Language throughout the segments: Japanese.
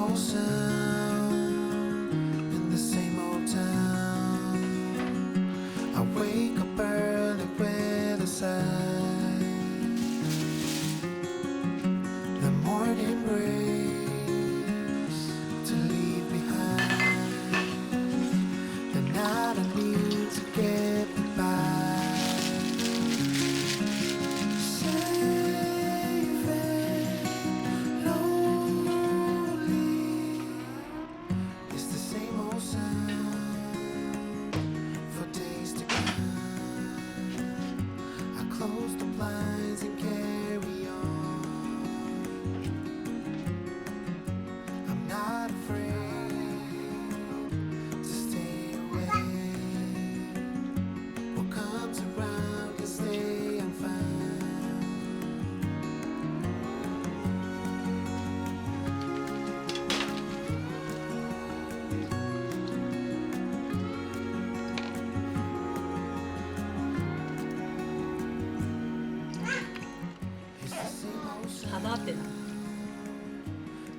old sound in the same old town. I wake up early with a sigh. The morning breaks to leave behind the night I need to get me by. Safe and lonely. It's the same old sound for days to come. I close the blinds and carry on. I'm not afraid to stay away. What comes around can stay and find. It's the same old sound. 花ってな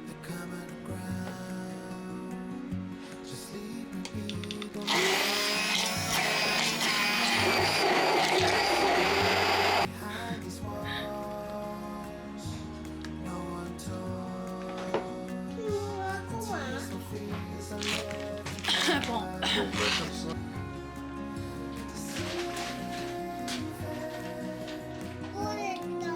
The common ground. Just leave me be. Don't behind these walls, no one talks. Taste the fears I left ポン 折れた。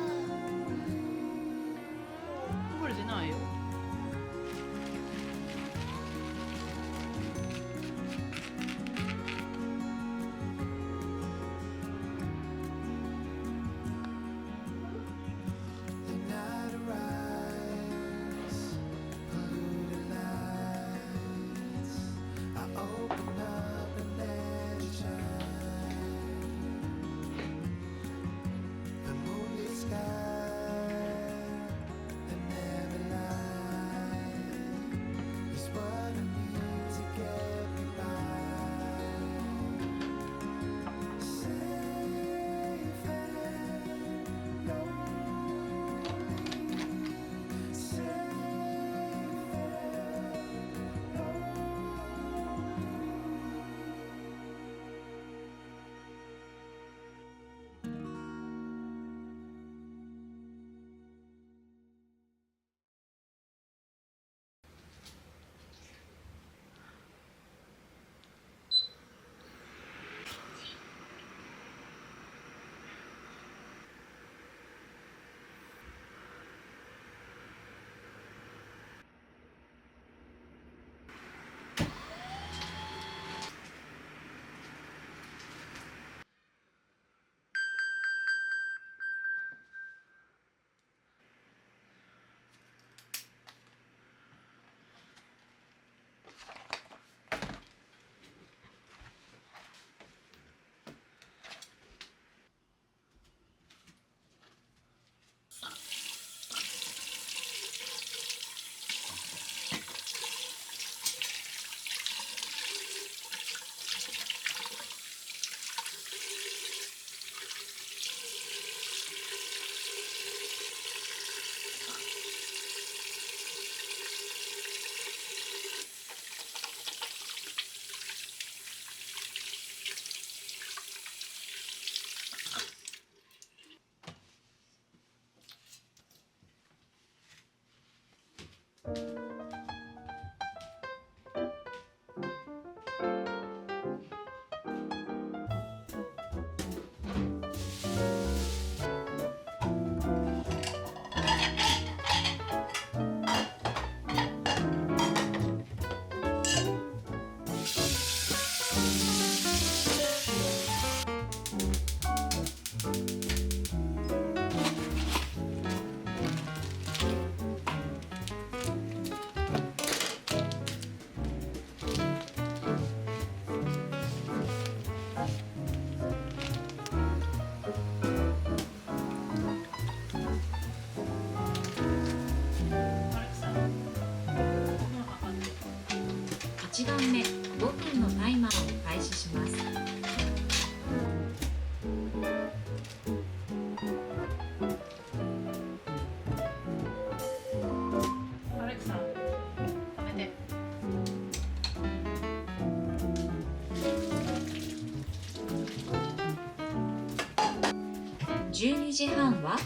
12時半は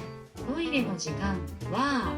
トイレの時間は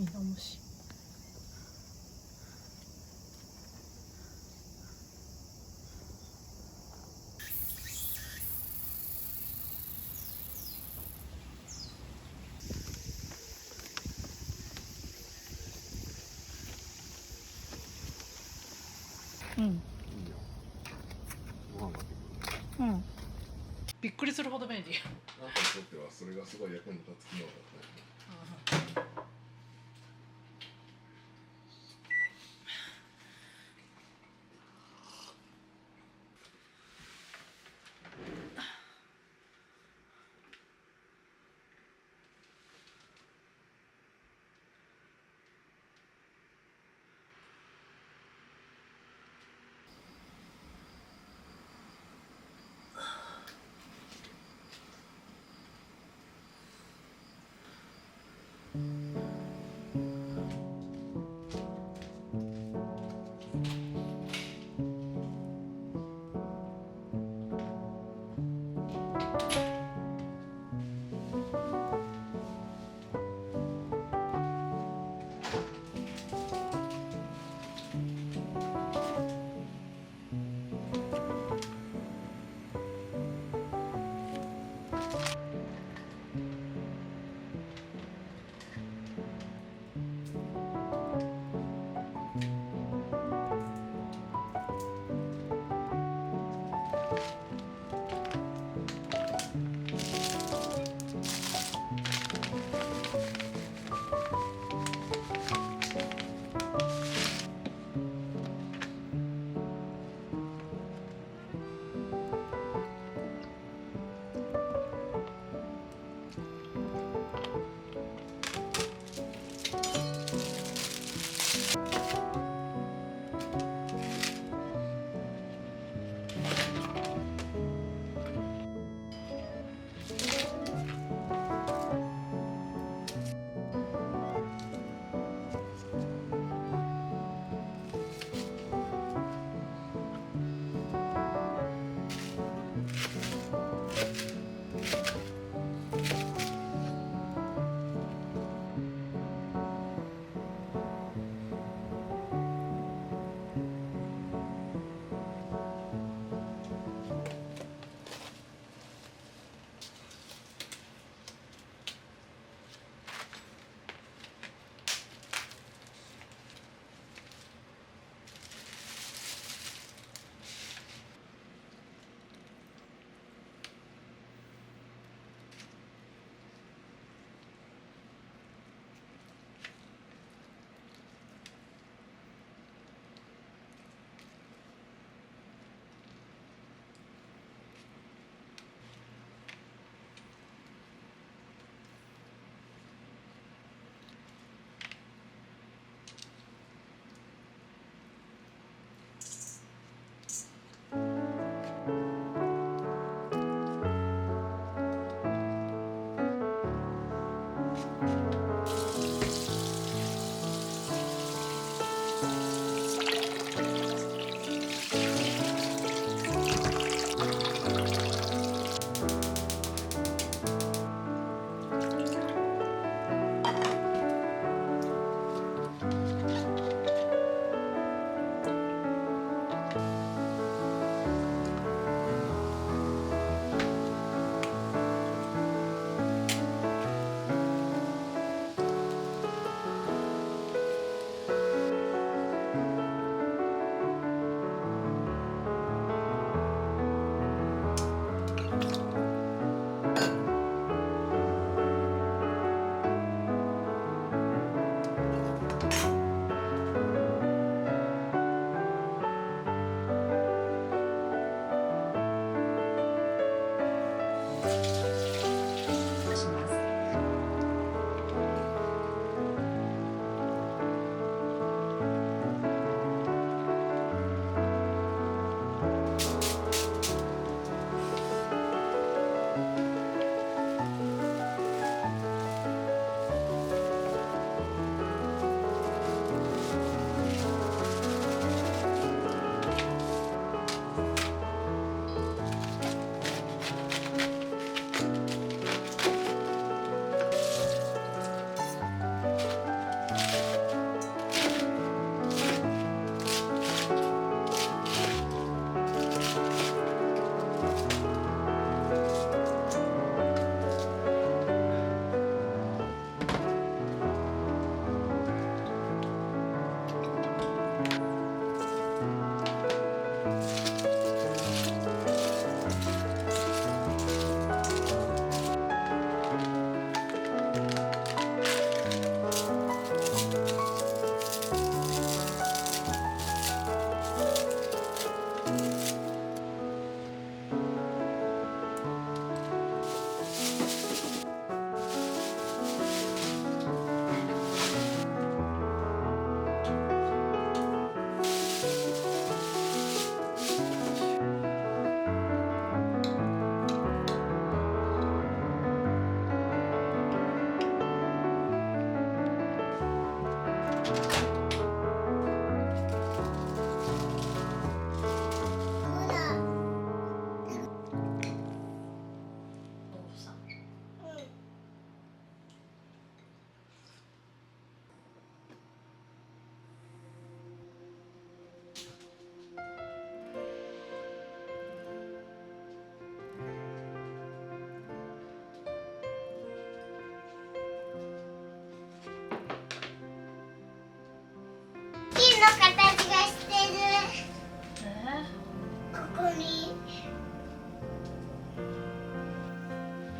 見直し。うん。いいよ。ご飯ができる。うん。びっくりするほど便利。あなたにとってはそれがすごい役に立つ機能だったね。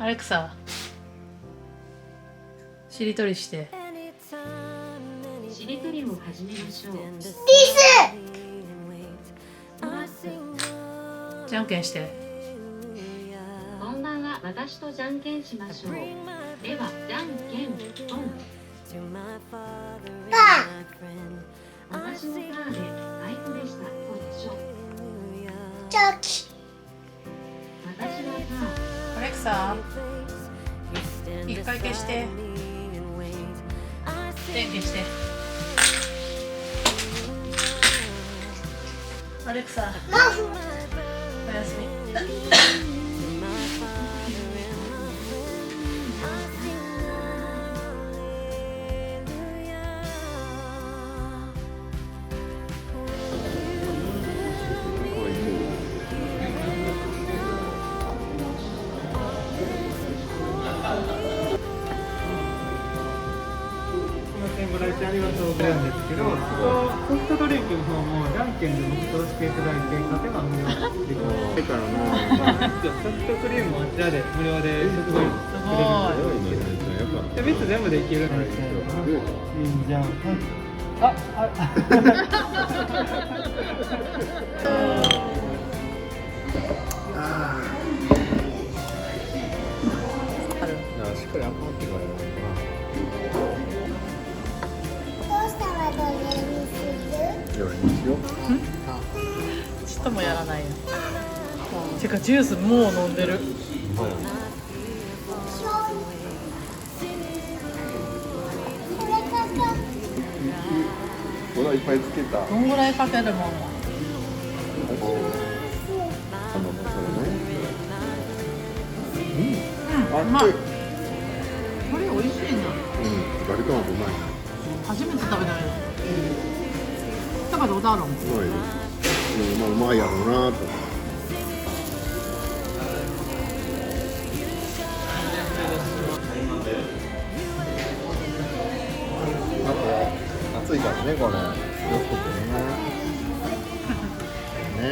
アレクサしりとりしてしりとりを始めましょう。じゃんけんして。こんばんは。私とじゃんけんしましょう。ではじゃんけんポン。私のパーで最高でした。そうでしょ。私のパアレクサ一回消して電気して。アレクサおやすみ。ご来店ありがとうございますんですけど、ソフトドリンクの方もじゃんけんで目通していただいて、勝てば無料できます。だからなソフトクリームもあちらで無料で食後にくれるんですけど、で3つ全部できるんですけど、いいじゃん。しっかりあんまってからやるどれにしよう。ちっともやらないよ。てかジュースもう飲んでる。粉いっぱいつけた。どんぐらいかけるもんな。あ、うまい。うん、これ美味しいな。ガリトマトうまいな。初めて食べたけど。だからどうだろう。うまいよ。まあうまいやろうなと思って。あと暑いからねこれ。気をつけてね。ね。